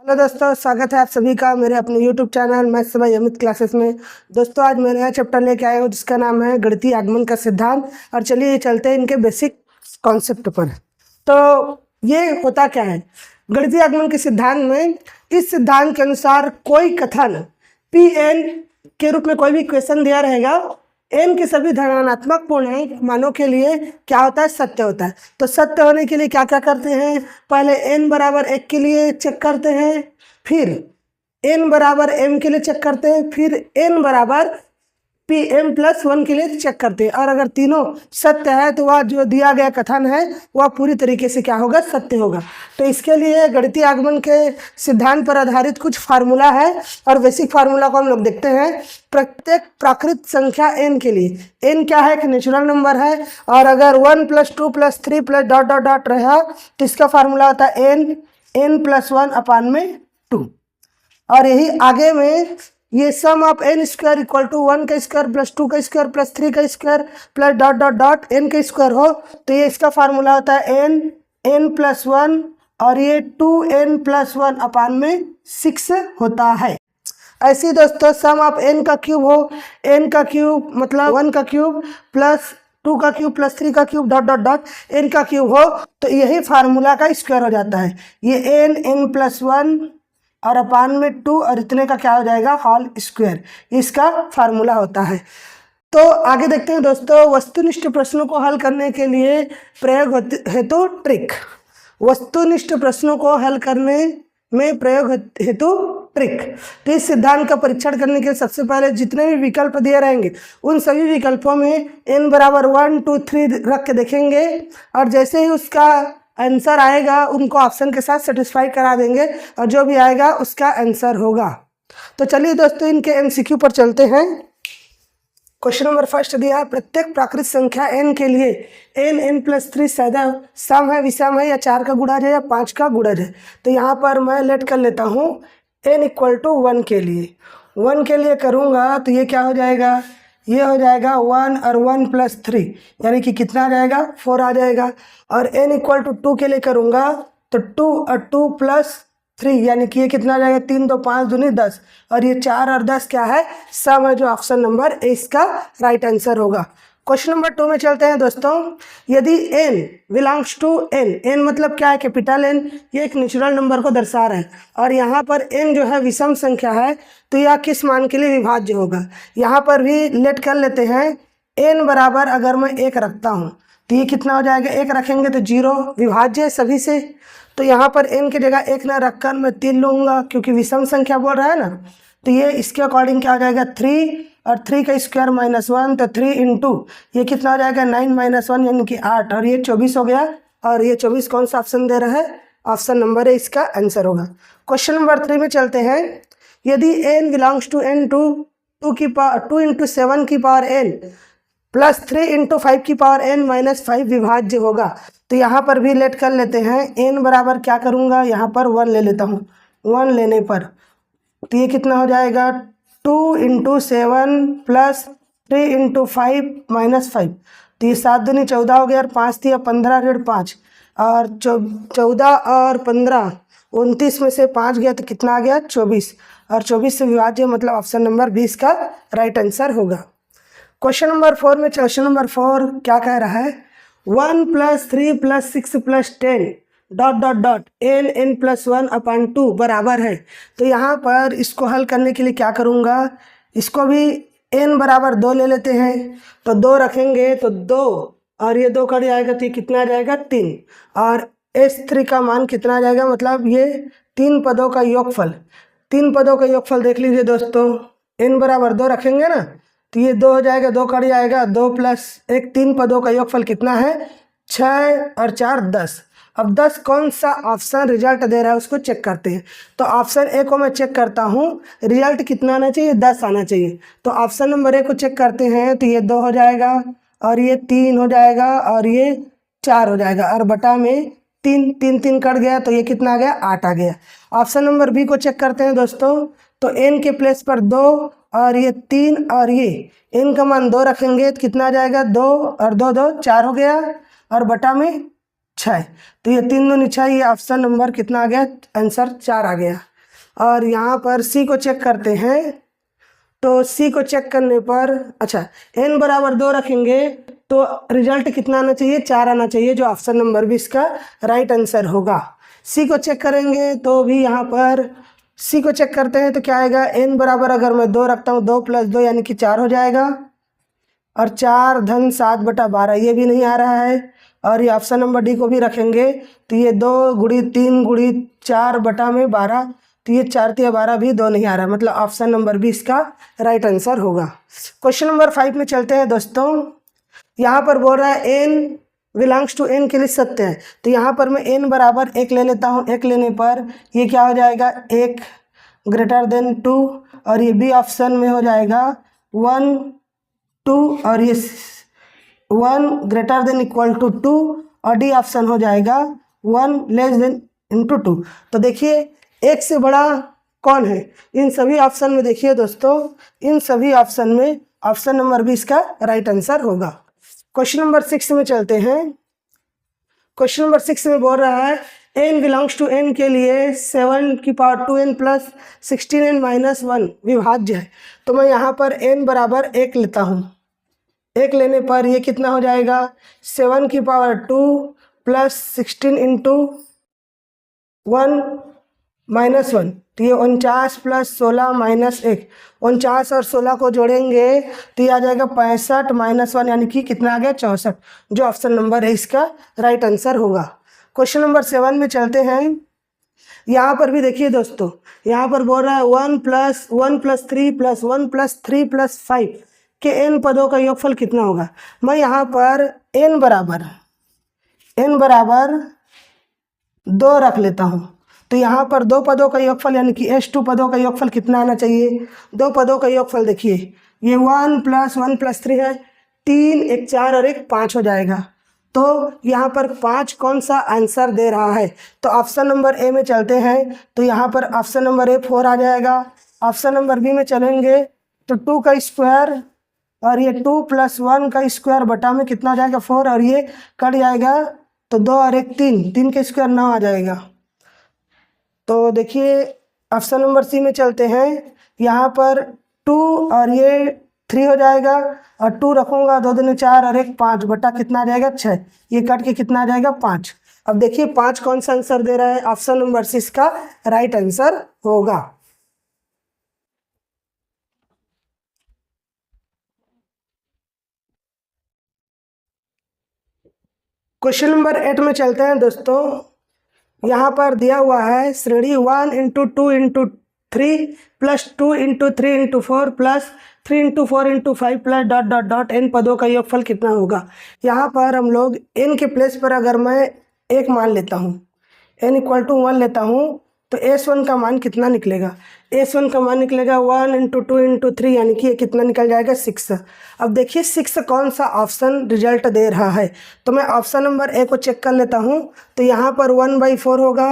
Hello दोस्तों, स्वागत है आप सभी का मेरे अपने YouTube channel maths by Amit classes में। दोस्तों आज मैं नया चैप्टर लेके आया हूँ जिसका नाम है गणितीय आगमन का सिद्धांत। और चलिए चलते हैं इनके बेसिक कॉन्सेप्ट पर। तो ये होता क्या है गणितीय आगमन के सिद्धांत में? इस सिद्धांत के अनुसार कोई कथन Pn के रूप में कोई भी क्वेश्चन दिया रहेगा, n के सभी धनात्मक पूर्णांक मानों के लिए क्या होता है? सत्य होता है। तो सत्य होने के लिए क्या क्या करते हैं? पहले n बराबर 1 के लिए चेक करते हैं, फिर n बराबर m के लिए चेक करते हैं, फिर n बराबर Pm+1 के लिए चेक करते हैं। और अगर तीनों सत्य है तो वह जो दिया गया कथन है वह पूरी तरीके से क्या होगा? सत्य होगा। तो इसके लिए गणितीय आगमन के सिद्धांत पर आधारित कुछ फार्मूला है और बेसिक फार्मूला को हम लोग देखते हैं। प्रत्येक प्राकृत संख्या n के लिए, n क्या है? एक नेचुरल नंबर है, और अगर 1 + 2 + 3 + डॉट डॉट डॉट रहा तो इसका फार्मूला होता है n+1/2। और यही आगे में ये सम ऑफ n² = 1 का स्क्वायर + 2 का स्क्वायर + 3 का square + dot dot dot n का स्क्वायर हो तो ये इसका फार्मूला होता है n+1, और ये 2n+1/6 होता है। ऐसे ही दोस्तों सम ऑफ n का क्यूब हो, n का क्यूब मतलब 1 का क्यूब + 2 का क्यूब + 3 का cube dot dot dot n का क्यूब हो तो यही फार्मूला का स्क्वायर हो जाता है। ये n+1 और अपान में 2 और इतने का क्या हो जाएगा? Whole square. इसका फार्मूला होता है। तो आगे देखते हैं दोस्तों, वस्तुनिष्ठ प्रश्नों को हल करने के लिए प्रयोग हेतु ट्रिक। वस्तुनिष्ठ प्रश्नों को हल करने में प्रयोग हेतु ट्रिक। तो इस सिद्धांत का परीक्षण करने के सबसे पहले जितने भी विकल्प दिए रहेंगे उन सभी विकल्पों में n बराबर 1 2 3 रख के देखेंगे, और जैसे ही उसका आंसर आएगा उनको ऑप्शन के साथ सेटिस्फाई करा देंगे और जो भी आएगा उसका आंसर होगा। तो चलिए दोस्तों इनके MCQ पर चलते हैं। क्वेश्चन नंबर फर्स्ट दिया, प्रत्येक प्राकृत संख्या n के लिए n+3 सदैव सम है, विषम है, या 4 का गुणज है या 5 का गुणज है। तो यहाँ पर मैं लेट कर लेता हूँ n = 1 के लिए। 1 के लिए करूँगा तो ये क्या हो जाएगा? ये हो जाएगा 1 और 1 + 3 यानी कि कितना आ जाएगा? 4 आ जाएगा। और n = 2 के लिए करूँगा तो 2 और 2 + 3 यानी कि ये कितना आ जाएगा? 3 2 5 दूनी 10, और ये 4 और 10 क्या है? सम है, जो ऑप्शन नंबर ए इसका राइट आंसर होगा। क्वेश्चन नंबर 2 में चलते हैं दोस्तों। यदि n बिलोंग्स टू n मतलब क्या है? कैपिटल N, ये एक नेचुरल नंबर को दर्शा रहा है, और यहाँ पर n जो है विषम संख्या है तो यह किस मान के लिए विभाज्य होगा? यहाँ पर भी लेट कर लेते हैं। n बराबर अगर मैं 1 रखता हूँ तो ये कितना हो जाएगा? 1 रखेंगे तो 0 विभाज्य है सभी से। तो यहाँ पर n की जगह 1 ना रखकर मैं 3 लूँगा क्योंकि विषम संख्या बोल रहा है ना। तो ये इसके अकॉर्डिंग क्या हो जाएगा? 3 और 3 का स्क्वायर -1 तो 3 × ये कितना हो जाएगा? 9 - 1 यानी कि 8, और ये 24 हो गया। और ये 24 कौन सा ऑप्शन दे रहा है? ऑप्शन नंबर ए इसका आंसर होगा। क्वेश्चन नंबर 3 में चलते हैं। यदि n बिलोंग्स टू n 2 × 7 की पावर n + 3 × 5 की पावर n - 5 विभाज्य होगा। तो यहाँ पर भी लेट कर लेते हैं। n बराबर क्या करूँगा? यहाँ पर 1 ले लेता हूँ। 1 लेने पर तो ये कितना हो जाएगा? 2 × 7 + 3 × 5 - 5। तो ये 7 दूनी 14 हो गया, और 5 दिया 15 ऋण 5, और 14 और 15 29 में से 5 गया तो कितना आ गया? 24, और 24 से विभाज्य मतलब ऑप्शन नंबर 20 का राइट आंसर होगा। क्वेश्चन नंबर 4 में क्वेश्चन नंबर 4 क्या कह रहा है? 1 + 3 + 6 + 10 डॉट डॉट डॉट n+1/2 बराबर है। तो यहाँ पर इसको हल करने के लिए क्या करूँगा? इसको भी n बराबर 2 ले लेते हैं। तो 2 रखेंगे तो 2 और ये 2 कर जाएगा तो ये कितना आ जाएगा? 3, और s3 का मान कितना आ जाएगा? मतलब ये 3 पदों का योगफल। 3 पदों का योगफल देख लीजिए दोस्तों। n बराबर 2 रखेंगे ना तो ये 2 हो जाएगा, 2 कट जाएगा, 2 + 1 3 पदों का योगफल कितना है? 6 और 4 10। अब 10 कौन सा ऑप्शन रिजल्ट दे रहा है उसको चेक करते हैं। तो ऑप्शन ए को मैं चेक करता हूँ, रिजल्ट कितना आना चाहिए? 10 आना चाहिए। तो ऑप्शन नंबर ए को चेक करते हैं तो ये 2 हो जाएगा, और ये 3 हो जाएगा, और ये 4 हो जाएगा, और बटा में 3 3 3 कट गया तो ये कितना आ गया? 8 आ गया। ऑप्शन नंबर बी को चेक करते हैं दोस्तों। तो n के प्लेस पर 2 और ये 3 और ये n का मान 2 रखेंगे तो कितना आ जाएगा? 2 और 2 2 4 हो गया, और बटा में 6। तो ये 3 दूनी 6, ये ऑप्शन नंबर कितना आ गया? आंसर 4 आ गया। और यहाँ पर सी को चेक करते हैं। तो सी को चेक करने पर अच्छा n बराबर 2 रखेंगे तो रिजल्ट कितना आना चाहिए, 4 आना चाहिए, जो ऑप्शन नंबर भी इसका राइट आंसर होगा। सी को चेक करेंगे तो भी यहाँ पर सी को चेक करते हैं तो क्या आएगा, n बराबर अगर मैं 2 रखता हूँ 2 + 2 यानी कि 4 हो जाएगा, और 4 धन 7/12 ये भी नहीं आ रहा है। और ये ऑप्शन नंबर डी को भी रखेंगे तो ये 2 × 3 × 4/12, तो ये 4 × 12 भी 2 नहीं आ रहा है, मतलब ऑप्शन नंबर बी इसका राइट आंसर होगा। क्वेश्चन नंबर 5 में चलते हैं दोस्तों। यहाँ पर बोल रहा है n बिलोंग्स टू n के लिए सत्य है, तो यहाँ पर मैं n बराबर 1 ले लेता हूँ। 1 लेने पर ये क्या हो जाएगा, 1 > 2, और ये बी ऑप्शन में हो जाएगा 1 2, और ये 1 > 2, और डी ऑप्शन हो जाएगा 1 < 2। तो देखिए एक से बड़ा कौन है इन सभी ऑप्शन में। देखिए दोस्तों इन सभी ऑप्शन में ऑप्शन नंबर बी इसका राइट आंसर होगा। क्वेश्चन नंबर 6 में चलते हैं। क्वेश्चन नंबर 6 में बोल रहा है n बिलोंग्स टू n के लिए 7⁴ + 16n - 1 विभाज्य है। तो मैं यहाँ पर n बराबर 1 लेता हूँ। 1 लेने पर ये कितना हो जाएगा, 7⁴ + 16 × 1 - 1, तो ये 49 + 16 - 1, 49 और 16 को जोड़ेंगे तो ये आ जाएगा 65 - 1 यानी कि कितना आ गया, 64, जो ऑप्शन नंबर है इसका राइट आंसर होगा। क्वेश्चन नंबर 7 में चलते हैं। यहाँ पर भी देखिए दोस्तों, यहाँ पर बोल रहा है 1 + 1 + 3 + 1 + 3 + 5 के n पदों का योगफल कितना होगा। मैं यहाँ पर n बराबर 2 रख लेता हूँ। तो यहाँ पर 2 पदों का योगफल यानी कि S2 पदों का योगफल कितना आना चाहिए, 2 पदों का योगफल देखिए ये 1 + 1 + 3 है, 3 1 4 और 1 5 हो जाएगा। तो यहाँ पर 5 कौन सा आंसर दे रहा है, तो ऑप्शन नंबर ए में चलते हैं। तो यहाँ पर ऑप्शन नंबर ए 4 आ जाएगा। ऑप्शन नंबर बी में चलेंगे तो 2 का स्क्वायर और ये 2 + 1 का स्क्वायर बटा में कितना आ जाएगा, 4, और ये कट जाएगा तो 2 और 1 3, 3 का स्क्वायर 9 आ जाएगा। तो देखिए ऑप्शन नंबर सी में चलते हैं। यहाँ पर 2 और ये 3 हो जाएगा, और 2 रखूँगा 2 दूनी 4 और 1 5 बटा कितना आ जाएगा 6, ये कट के कितना आ जाएगा 5। अब देखिए 5 कौन सा आंसर दे रहा है, ऑप्शन नंबर सी इसका राइट आंसर होगा। क्वेश्चन नंबर 8 में चलते हैं दोस्तों। यहाँ पर दिया हुआ है श्रेणी 1 × 2 × 3 + 2 × 3 × 4 + 3 × 4 × 5 .. n पदों का योगफल कितना होगा। यहाँ पर हम लोग n के प्लेस पर अगर मैं 1 मान लेता हूँ, n = 1 लेता हूँ, तो S1 का मान कितना निकलेगा, S1 का मान निकलेगा 1 × 2 × 3 यानी कि ये कितना निकल जाएगा 6। अब देखिए 6 कौन सा ऑप्शन रिजल्ट दे रहा है, तो मैं ऑप्शन नंबर ए को चेक कर लेता हूँ। तो यहाँ पर 1/4 होगा,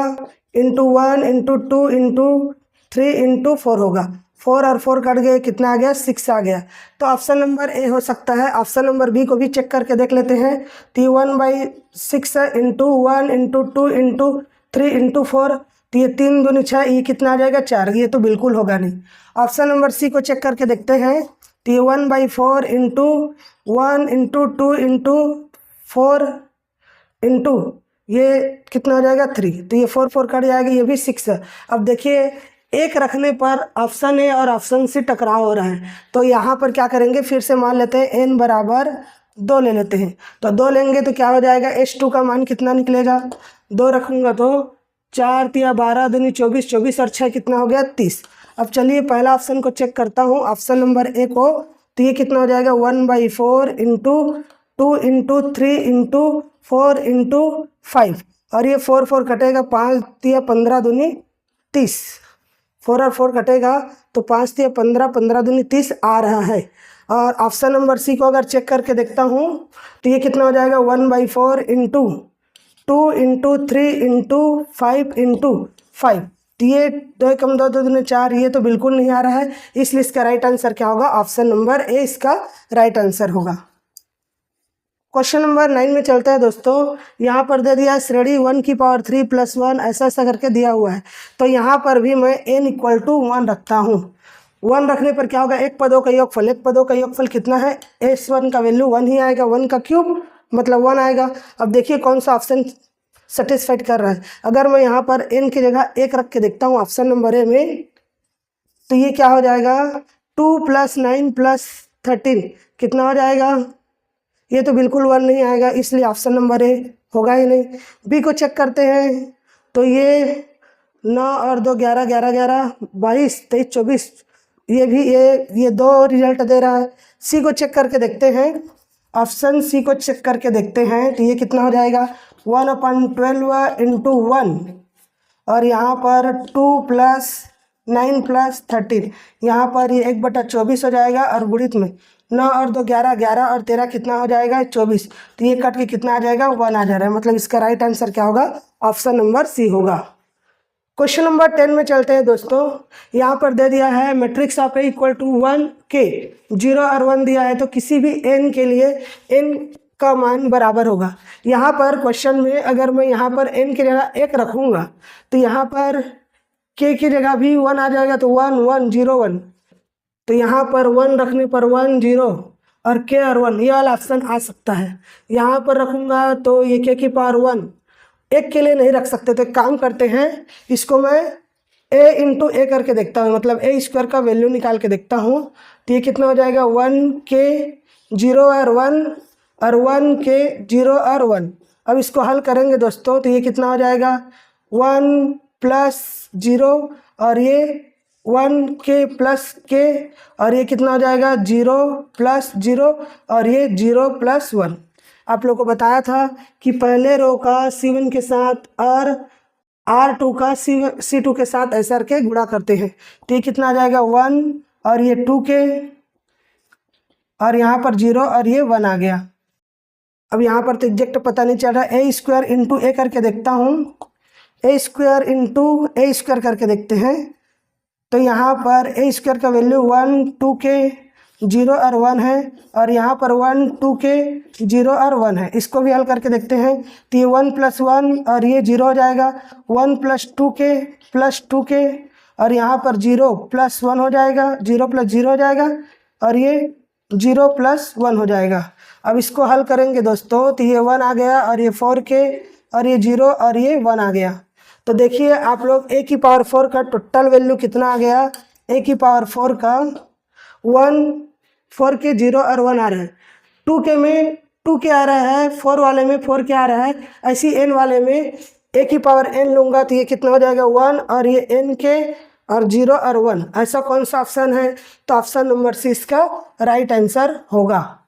× 1 × 2 × 3 × 4 होगा, 4 और 4 कट गए, कितना आ गया 6 आ गया। तो ऑप्शन नंबर ए हो सकता है। ऑप्शन नंबर बी को भी चेक करके देख लेते हैं। तो 1/6 × 1 × 2 × 3 × 4, तो ये 3 दूनी 6, ये कितना आ जाएगा 4, ये तो बिल्कुल होगा नहीं। ऑप्शन नंबर सी को चेक करके देखते हैं। तो ये 1/4 × 1 × 2 × 4 × ये कितना हो जाएगा 3, तो ये 4 4 कट जाएगा, ये भी 6 है। अब देखिए एक रखने पर ऑप्शन ए और ऑप्शन सी टकराव हो रहा है, तो यहाँ पर क्या करेंगे, फिर से मान लेते हैं n बराबर 2 ले लेते हैं। तो 2 लेंगे तो क्या हो जाएगा, S2 का मान कितना निकलेगा, 2 रखूँगा तो 4 × 12 दूनी 24, 24 और 6 कितना हो गया 30। अब चलिए पहला ऑप्शन को चेक करता हूँ, ऑप्शन नंबर ए को। तो ये कितना हो जाएगा 1/4 × 2 × 3 × 4 × 5, और ये 4 4 कटेगा, 5 × 15 दूनी 30, 4 और 4 कटेगा तो 5 × 15, 15 दूनी 30 आ रहा है। और ऑप्शन नंबर सी को अगर चेक करके देखता हूँ तो ये कितना हो जाएगा 1/4 × 2 × 3 × 5 × 5, तो ये 2 कम 2 2 दूनी 4, ये तो बिल्कुल नहीं आ रहा है, इसलिए इसका राइट आंसर क्या होगा, ऑप्शन नंबर ए इसका राइट आंसर होगा। क्वेश्चन नंबर 9 में चलते हैं दोस्तों। यहाँ पर दे दिया श्रेणी 1 की पावर 3 + 1 ऐसा ऐसा करके दिया हुआ है। तो यहाँ पर भी मैं n = 1 रखता हूँ। 1 रखने पर क्या होगा, एक पदों का योगफल, एक पदों का योगफल कितना है, s1 का वैल्यू 1 ही आएगा, 1 का क्यूब मतलब 1 आएगा। अब देखिए कौन सा ऑप्शन सेटिस्फाइड कर रहा है। अगर मैं यहाँ पर n की जगह 1 रख के देखता हूँ ऑप्शन नंबर ए में, तो ये क्या हो जाएगा, 2 + 9 + 13 कितना हो जाएगा, ये तो बिल्कुल 1 नहीं आएगा, इसलिए ऑप्शन नंबर ए होगा ही नहीं। बी को चेक करते हैं, तो ये 9 और 2 11 11 11 22 23 24, ये भी ये 2 रिजल्ट दे रहा है। सी को चेक करके देखते हैं, ऑप्शन सी को चेक करके देखते हैं, तो ये कितना हो जाएगा, 1/12 × 1 और यहाँ पर 2 + 9 + 13, यहाँ पर ये 1/24 हो जाएगा और गुणित में 9 और 2 11 11 और 13 कितना हो जाएगा, 24। तो ये कट के कितना आ जाएगा, 1 आ जा रहा है। मतलब इसका राइट आंसर क्या होगा, ऑप्शन नंबर सी होगा। क्वेश्चन नंबर 10 में चलते हैं दोस्तों। यहाँ पर दे दिया है मैट्रिक्स ऑफ ए = 1 के 0 और 1 दिया है, तो किसी भी n के लिए n का मान बराबर होगा। यहाँ पर क्वेश्चन में अगर मैं यहाँ पर n की जगह 1 रखूँगा तो यहाँ पर k की जगह भी 1 आ जाएगा, तो 1 1 0 1, तो यहाँ पर 1 रखने पर 1 0 और k और 1 ये वाला ऑप्शन आ सकता है। यहाँ पर रखूँगा तो ये k की पावर 1 एक के लिए नहीं रख सकते, तो काम करते हैं, इसको मैं a × a करके देखता हूँ, मतलब a² का वैल्यू निकाल के देखता हूँ। तो ये कितना हो जाएगा, 1k 0 और 1 और 1k 0 और 1। अब इसको हल करेंगे दोस्तों, तो ये कितना हो जाएगा, 1 + 0 और ये 1k + k और ये कितना हो जाएगा, 0 + 0 और ये 0 + 1। आप लोग को बताया था कि पहले रो का C1 के साथ और R2 का C2 के साथ ऐसा करके गुणा करते हैं। तो ये कितना आ जाएगा, 1 और ये 2k और यहाँ पर 0 और ये 1 आ गया। अब यहाँ पर तो एग्जैक्ट पता नहीं चल रहा, a² × a करके देखता हूँ, a² × a² करके देखते हैं। तो यहाँ पर a² का वैल्यू 1 2k 0 और 1 है और यहाँ पर 1 2k 0 और 1 है। इसको भी हल करके देखते हैं, तो ये 1 + 1 और ये 0 हो जाएगा, 1 + 2k + 2k और यहाँ पर 0 + 1 हो जाएगा, 0 + 0 हो जाएगा और ये 0 + 1 हो जाएगा। अब इसको हल करेंगे दोस्तों, तो ये 1 आ गया और ये 4k और ये 0 और ये 1 आ गया। तो देखिए आप लोग a की पावर 4 का टोटल वैल्यू कितना आ गया, a की पावर 4 का 1 4k 0 और 1 आ रहा है, 2k में 2k आ रहा है, 4 वाले में 4k आ रहा है, ऐसी n वाले में a की पावर n लूँगा तो ये कितना हो जाएगा, 1 और ये nk और 0 और 1। ऐसा कौन सा ऑप्शन है, तो ऑप्शन नंबर सी इसका राइट आंसर होगा।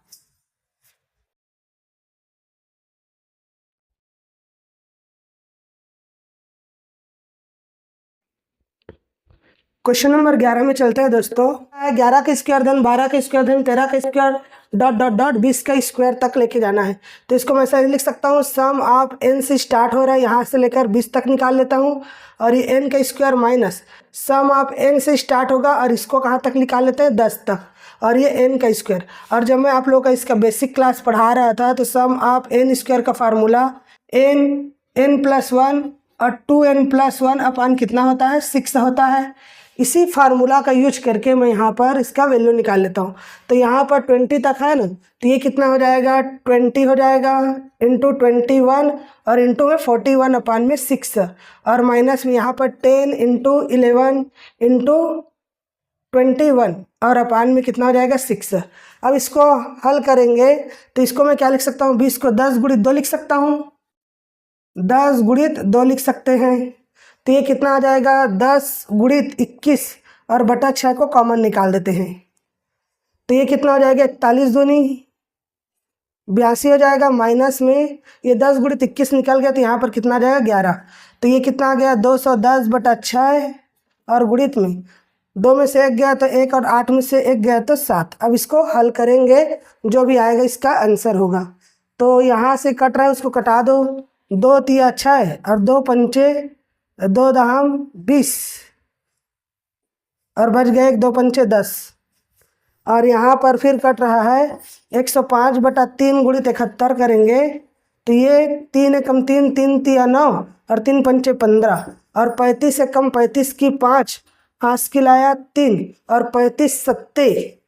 क्वेश्चन नंबर 11 में चलते हैं दोस्तों। 11 का स्क्वायर धन 12 का स्क्वायर धन 13 का स्क्वायर ... 20 का स्क्वायर तक लेके जाना है। तो इसको मैं ऐसा लिख सकता हूँ, सम ऑफ n से स्टार्ट हो रहा है, यहाँ से लेकर 20 तक निकाल लेता हूँ और ये n का square minus sum of n से स्टार्ट होगा और इसको कहाँ तक निकाल लेते हैं, 10 तक और ये n का स्क्वायर। और जब मैं आप लोगों का इसका बेसिक क्लास पढ़ा रहा था तो सम ऑफ n² का फार्मूला n + 1 और 2n + 1 अपन कितना होता है, 6 होता है। इसी फार्मूला का यूज करके मैं यहाँ पर इसका वैल्यू निकाल लेता हूँ। तो यहाँ पर 20 तक है ना, तो ये कितना हो जाएगा, 20 हो जाएगा इंटू 21 और इंटू में 41/6 और माइनस में यहाँ पर 10 × 11 × 21 और अपान में कितना हो जाएगा, 6। अब इसको हल करेंगे तो इसको मैं क्या लिख सकता हूँ, 20 को 10 × 2 लिख सकता हूँ, 10 × 2 लिख सकते हैं। तो ये कितना आ जाएगा, 10 × 21 और बटा 6 को कॉमन निकाल देते हैं। तो ये कितना हो जाएगा, 41 दूनी 82 हो जाएगा, माइनस में ये 10 × 21 निकल गया तो यहाँ पर कितना आ जाएगा, 11। तो ये कितना आ गया, 210/6 और गुणित में 2 में से 1 गया तो 1 और 8 में से 1 गया तो 7। अब इसको हल करेंगे, जो भी आएगा इसका आंसर होगा। तो यहाँ से कट रहा है उसको कटा दो, 2 × 3 = 6 और 2 × 5 = 2 × 20 और बच गए 1 2 × 5 = 10 और यहाँ पर फिर कट रहा है 105/3 गुणित 71 करेंगे तो ये 3 एकम 3, 3 तिया 9 और 3 पंचे 15 और 35 एकम 35 की 5, 5 की लाया 3 और 35 सत्ते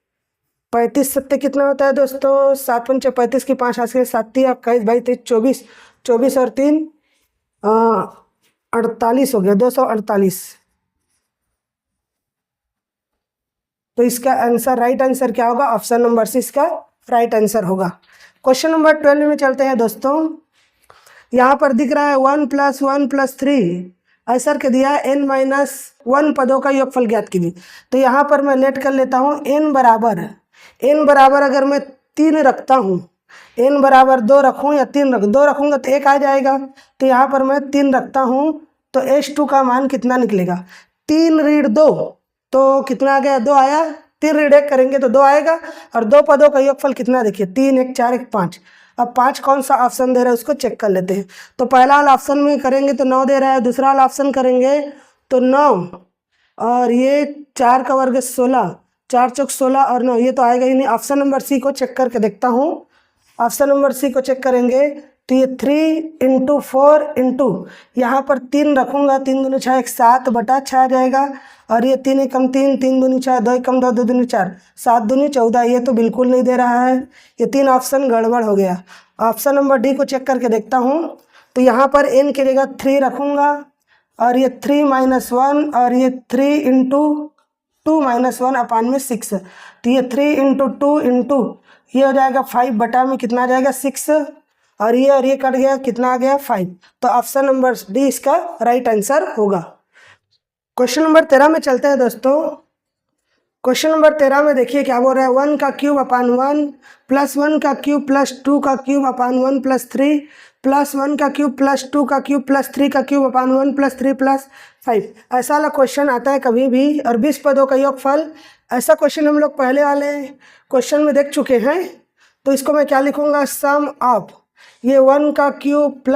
35 सत्ते कितना होता है दोस्तों? 7 पंचे 35 की 5, 8 के 7 तिया 21, 22, 23, 24, 24 और 3 48 हो गया, 248। तो इसका आंसर, राइट आंसर क्या होगा? ऑप्शन नंबर सी इसका राइट आंसर होगा। क्वेश्चन नंबर 12 में चलते हैं दोस्तों। यहाँ पर दिख रहा है 1 + 1 + 3 ऐसा के दिया है n-1 पदों का योगफल ज्ञात कीजिए। तो यहाँ पर मैं लेट कर लेता हूँ n बराबर अगर मैं 3 रखता हूँ, n बराबर 2 रखूँ या 3 रख, 2 रखूँगा तो 1 आ जाएगा। तो यहाँ पर मैं 3 रखता हूँ तो H2 का मान कितना निकलेगा? 3 ऋण 2 तो कितना आ गया? 2 आया। 3 ऋण 1 करेंगे तो 2 आएगा। और 2 पदों का योगफल कितना देखिए, 3, 1, 4, 1, 5। अब 5 कौन सा ऑप्शन दे रहा है उसको चेक कर लेते हैं। तो पहला वाला ऑप्शन में करेंगे तो 9 दे रहा है, दूसरा वाला ऑप्शन करेंगे तो 9 और ये 4 का वर्ग 16, 4 चौक 16 और 9, ये तो आएगा ही नहीं। ऑप्शन नंबर सी को चेक करके देखता हूँ। ऑप्शन नंबर सी को चेक करेंगे तो ये 3 × 4 इंटू यहाँ पर 3 रखूँगा, 3 दूनी 6, 7/6 आ जाएगा। और ये 3 एकम 3, 3 दूनी 6, 2 एकम 2, 2 दूनी 4, 7 दूनी 14, ये तो बिल्कुल नहीं दे रहा है। ये 3 ऑप्शन गड़बड़ हो गया। ऑप्शन नंबर डी को चेक करके देखता हूँ। तो यहाँ पर n की जगह 3 रखूँगा और ये 3 - 1 और ये 3 × 2 - 1/6। तो ये 3 × 2 इंटू ये हो जाएगा 5 कितना आ जाएगा 6 और ये कट गया, कितना आ गया 5। तो ऑप्शन नंबर डी इसका राइट आंसर होगा। क्वेश्चन नंबर 13 में चलते हैं दोस्तों। क्वेश्चन नंबर 13 में देखिए क्या बोल रहा है, 1 का क्यूब अपान 1 + 1 का क्यूब + 2 का क्यूब अपान 1 + 3 + 1 का क्यूब + 2 का क्यूब + 3 का क्यूब अपान 1 + 3 + 5। ऐसा वाला क्वेश्चन आता है कभी भी। और 20 पदों का योगफल, ऐसा क्वेश्चन हम लोग पहले वाले क्वेश्चन में देख चुके हैं। तो इसको मैं क्या लिखूँगा, सम ऑफ ये 1 का क्यूब +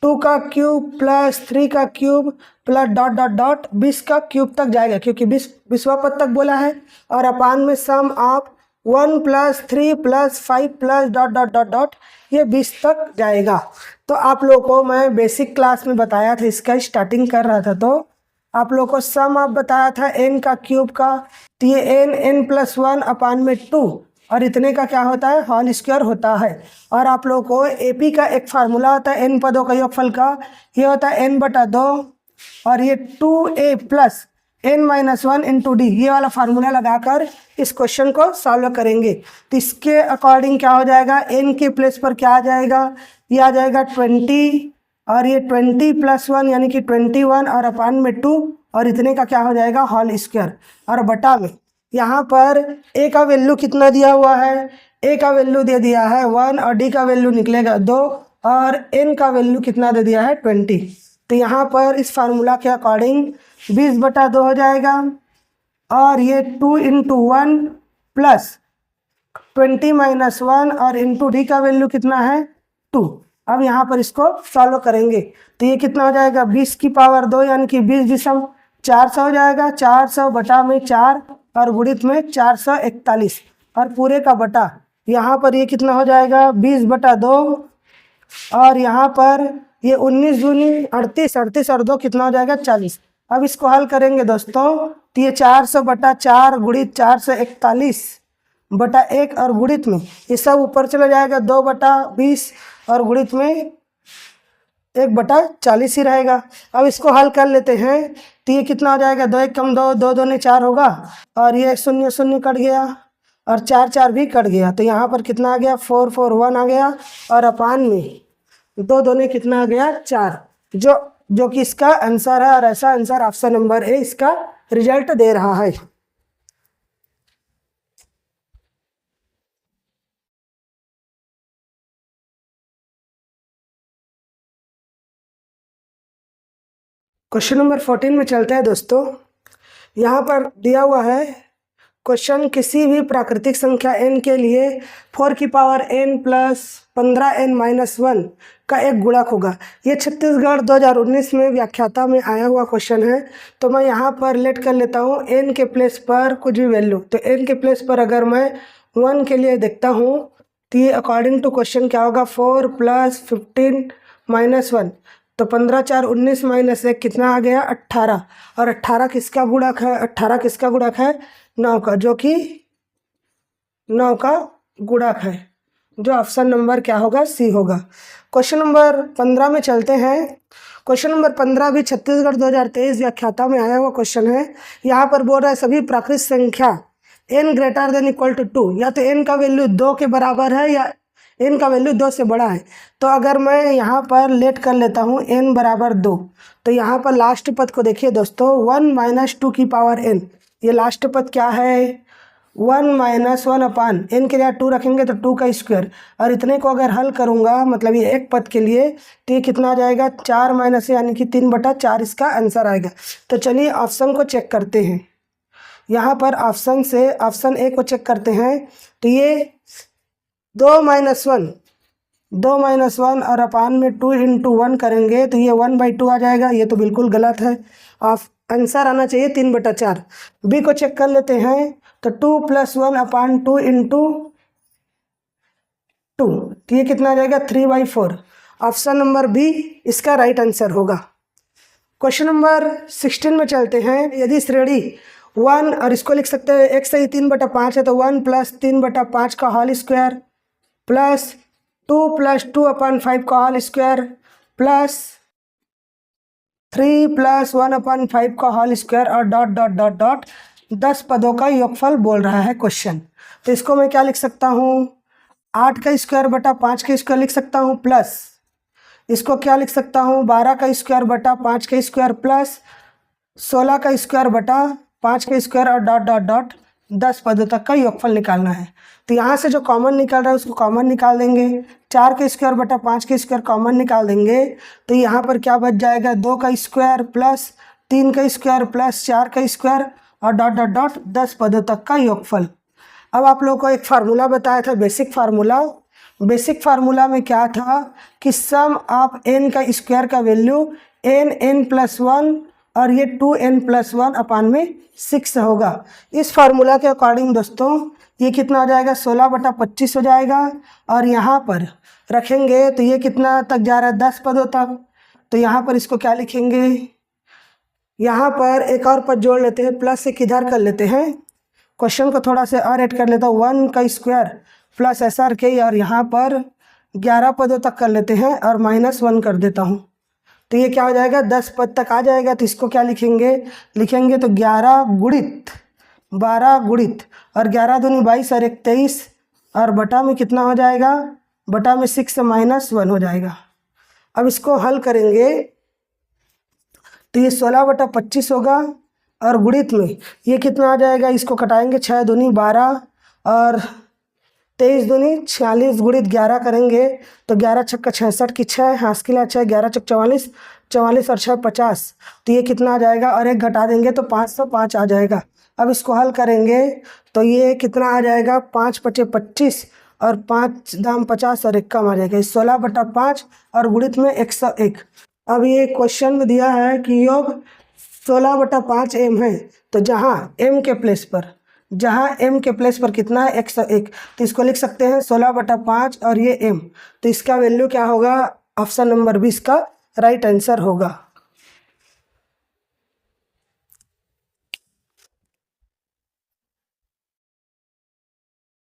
2 का क्यूब + 3 का क्यूब + ... 20 का क्यूब तक जाएगा क्योंकि 20वां पद तक बोला है। और अपान में सम ऑफ 1 + 3 + 5 + ... ये 20 तक जाएगा। तो आप लोगों को मैं बेसिक क्लास में बताया था, इसका स्टार्टिंग कर रहा था, तो आप लोगों को सम ऑफ बताया था n का क्यूब का। तो ये n + 1 अपान में 2 और इतने का क्या होता है, होल स्क्वायर होता है। और आप लोगों को एपी का एक फार्मूला होता है n पदों का योगफल का, ये होता है n/2 और ये 2a + n - 1 × d, ये वाला फार्मूला लगाकर इस क्वेश्चन को सॉल्व करेंगे। तो इसके अकॉर्डिंग क्या हो जाएगा, n के प्लेस पर क्या आ जाएगा, ये आ जाएगा 20 और ये 20 + 1 यानी कि 21 और अपान में 2 और इतने का क्या हो जाएगा, होल स्क्वायर। और बटा में यहाँ पर a का वैल्यू कितना दिया हुआ है, a का वैल्यू दे दिया है 1 और d का वैल्यू निकलेगा 2 और n का वैल्यू कितना दे दिया है 20। तो यहाँ पर इस फार्मूला के अकॉर्डिंग 20/2 हो जाएगा और ये 2 × 1 + 20 - 1 और इंटू d का वैल्यू कितना है 2। अब यहाँ पर इसको सॉल्व करेंगे तो ये कितना हो जाएगा 20 की पावर 2 यानी कि 20/400 हो जाएगा। 400 बटा में 4 और गुणित में 441 और पूरे का बटा, यहाँ पर ये कितना हो जाएगा 20/2 और यहाँ पर ये 19 दूनी 38, 38 और 2 कितना हो जाएगा 40। अब इसको हल करेंगे दोस्तों तो ये 400/4 गुणित 441/1 और गुणित में ये सब ऊपर चला जाएगा 2/20 और गुणित में 1/40 ही रहेगा। अब इसको हल कर लेते हैं तो ये कितना हो जाएगा 2 × 1 = 2, 2 दूनी 4 होगा और ये 0 0 कट गया और 4 4 भी कट गया। तो यहाँ पर कितना आ गया 4 4 1 आ गया और अपान में 2 दूनी कितना आ गया 4, जो कि इसका आंसर है। और ऐसा आंसर ऑप्शन नंबर ए इसका रिजल्ट दे रहा है। क्वेश्चन नंबर 14 में चलते हैं दोस्तों। यहाँ पर दिया हुआ है क्वेश्चन किसी भी प्राकृतिक संख्या n के लिए 4 की पावर n प्लस 15n-1 का एक गुणक होगा। ये छत्तीसगढ़ 2019 में व्याख्याता में आया हुआ क्वेश्चन है। तो मैं यहाँ पर लेट कर लेता हूँ n के प्लेस पर कुछ भी वैल्यू। तो n के प्लेस पर अगर मैं 1 के लिए देखता हूँ तो ये अकॉर्डिंग टू क्वेश्चन क्या होगा, 4 + 15-1। तो 15 × 4 = 19 - 1 कितना आ गया, 18। और 18 किसका गुणक है, 18 किसका गुणक है, 9 का, जो कि 9 का गुणक है, जो ऑप्शन नंबर क्या होगा, सी होगा। क्वेश्चन नंबर 15 में चलते हैं। क्वेश्चन नंबर 15 भी छत्तीसगढ़ 2023 व्याख्याता में आया हुआ क्वेश्चन है। यहाँ पर बोल रहा है सभी प्राकृतिक संख्या n > 2, या तो n का वैल्यू 2 के बराबर है या n का वैल्यू 2 से बड़ा है। तो अगर मैं यहाँ पर लेट कर लेता हूँ n बराबर 2, तो यहाँ पर लास्ट पद को देखिए दोस्तों, 1 - 2 की पावर n। ये लास्ट पद क्या है, 1 - 1 n के लिए 2 रखेंगे तो 2 का स्क्वायर। और इतने को अगर हल करूँगा, मतलब ये एक पद के लिए, तो ये कितना आ जाएगा, 4 - यानी कि 3/4 इसका आंसर आएगा। तो चलिए ऑप्शन को चेक करते हैं। यहाँ पर ऑप्शन ए को चेक करते हैं। तो ये 2 - 1 और अपान में 2 × 1 करेंगे तो ये 1/2 आ जाएगा। ये तो बिल्कुल गलत है। आंसर आना चाहिए 3/4। बी को चेक कर लेते हैं। तो 2 + 1 अपान 2 × 2, तो ये कितना आ जाएगा, 3/4। ऑप्शन नंबर बी इसका राइट आंसर होगा। क्वेश्चन नंबर 16 में चलते हैं। यदि श्रेणी 1, और इसको लिख सकते हैं x से 3/5 है, तो 1 + 3/5 का होल स्क्वायर प्लस 2 + 2/5 का होल स्क्वायर प्लस 3 + 1/5 का होल स्क्वायर और डॉट डॉट डॉट डॉट 10 पदों का योगफल बोल रहा है क्वेश्चन। तो इसको मैं क्या लिख सकता हूँ, 8 का स्क्वायर बटा 5 का स्क्वायर लिख सकता हूँ, प्लस इसको क्या लिख सकता हूँ, 12 का स्क्वायर बटा 5 का स्क्वायर प्लस 16 का स्क्वायर बटा 5 का स्क्वायर और डॉट डॉट डॉट 10 पदों तक का योगफल निकालना है। तो यहाँ से जो कॉमन निकल रहा है उसको कॉमन निकाल देंगे। 4 का स्क्वायर बटा 5 का स्क्वायर कॉमन निकाल देंगे तो यहाँ पर क्या बच जाएगा, 2 का स्क्वायर प्लस 3 का स्क्वायर प्लस 4 का स्क्वायर और डॉट डॉट डॉट 10 पदों तक का योगफल। अब आप लोगों को एक फार्मूला बताया था, बेसिक फार्मूला। बेसिक फार्मूला में क्या था कि सम ऑफ n का स्क्वायर का वैल्यू n+1 और ये 2n+1 अपान में 6 होगा। इस फार्मूला के अकॉर्डिंग दोस्तों ये कितना हो जाएगा, 16/25 हो जाएगा। और यहाँ पर रखेंगे तो ये कितना तक जा रहा है, 10 पदों तक। तो यहाँ पर इसको क्या लिखेंगे, यहाँ पर एक और पद जोड़ लेते हैं, प्लस एक इधर कर लेते हैं। क्वेश्चन को थोड़ा सा और ऐड कर लेता हूँ, 1 का स्क्वायर प्लस SRK और यहाँ पर 11 पदों तक कर लेते हैं और -1 कर देता हूँ। तो ये क्या हो जाएगा, 10 पद तक आ जाएगा। तो इसको क्या लिखेंगे तो 11 गुणित 12 गुणित और 11 दूनी 22 और 1 23 और बटा में कितना हो जाएगा, बटा में 6 -1 हो जाएगा। अब इसको हल करेंगे तो ये 16/25 होगा और गुणित में ये कितना आ जाएगा, इसको कटाएंगे, 6 दूनी 12 और 23 दूनी 46 गुणित 11 करेंगे तो 11 छक्का 66 की 6 हाथ के लिए 6, 11 छक्का 44, 44 और 6 50। तो ये कितना आ जाएगा, और एक घटा देंगे तो 505 आ जाएगा। अब इसको हल करेंगे तो ये कितना आ जाएगा, 5 × 5 = 25 और 5 दाम 50 और 1 कम आ जाएगा, 16/5 और गुणित में 101। अब ये क्वेश्चन में दिया है कि योग 16/5 m है। तो जहाँ m के प्लेस पर कितना है, 101। तो इसको लिख सकते हैं 16/5 और ये m। तो इसका वैल्यू क्या होगा, ऑप्शन नंबर 20 का राइट आंसर होगा।